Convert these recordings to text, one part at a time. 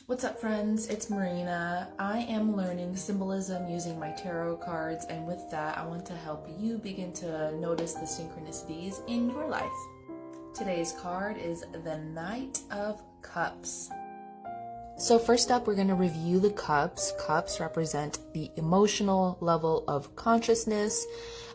What's up, friends? It's Marina. I am learning symbolism using my tarot cards, and with that, I want to help you begin to notice the synchronicities in your life. Today's card is the Knight of Cups. So first up, we're going to review the cups. Cups represent the emotional level of consciousness.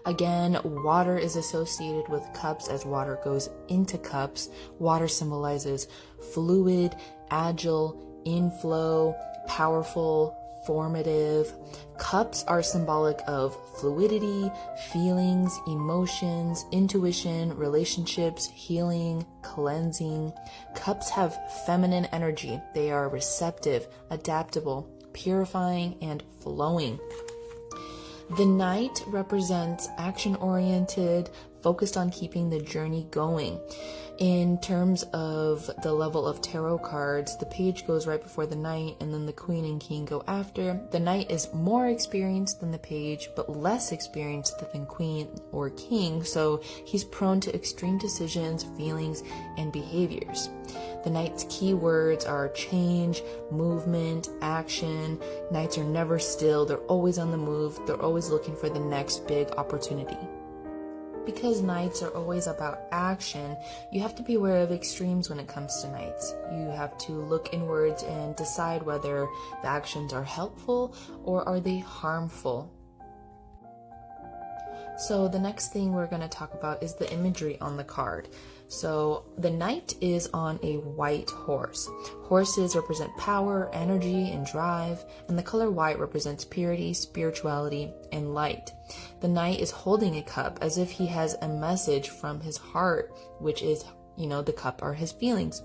Again, water is associated with cups as water goes into cups. Water symbolizes fluid, agile, inflow, powerful, formative. Cups are symbolic of fluidity, feelings, emotions, intuition, relationships, healing, cleansing. Cups have feminine energy. They are receptive, adaptable, purifying, and flowing. The Knight represents action-oriented, focused on keeping the journey going. In terms of the level of tarot cards, the page goes right before the Knight, and then the Queen and King go after. The Knight is more experienced than the page, but less experienced than Queen or King, so he's prone to extreme decisions, feelings, and behaviors. The Knight's key words are change, movement, action. Knights are never still. They're always on the move. They're always looking for the next big opportunity. Because Knights are always about action, you have to be aware of extremes when it comes to Knights. You have to look inwards and decide whether the actions are helpful or are they harmful. So the next thing we're going to talk about is the imagery on the card. So the Knight is on a white horse. Horses represent power, energy, and drive, and the color white represents purity, spirituality, and light. The Knight is holding a cup as if he has a message from his heart, which is, the cup are his feelings.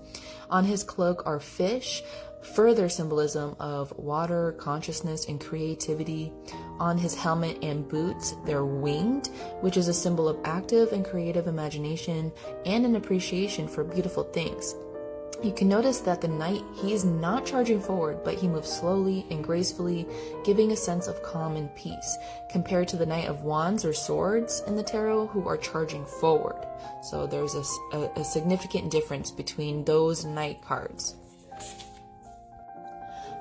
On his cloak are fish, further symbolism of water, consciousness, and creativity. On his helmet and boots, they're winged, which is a symbol of active and creative imagination and an appreciation for beautiful things. You can notice that the Knight, he is not charging forward, but he moves slowly and gracefully, giving a sense of calm and peace, compared to the Knight of Wands or Swords in the tarot, who are charging forward. So there's a significant difference between those Knight cards.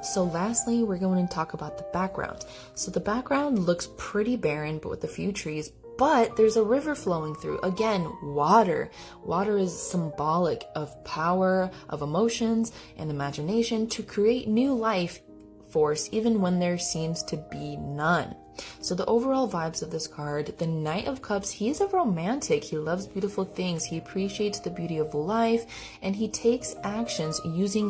So lastly, we're going to talk about the background. So the background looks pretty barren, but with a few trees, but there's a river flowing through. Again, water. Water is symbolic of power, of emotions, and imagination to create new life force even when there seems to be none. So the overall vibes of this card, the Knight of Cups, he's a romantic. He loves beautiful things. He appreciates the beauty of life, and he takes actions using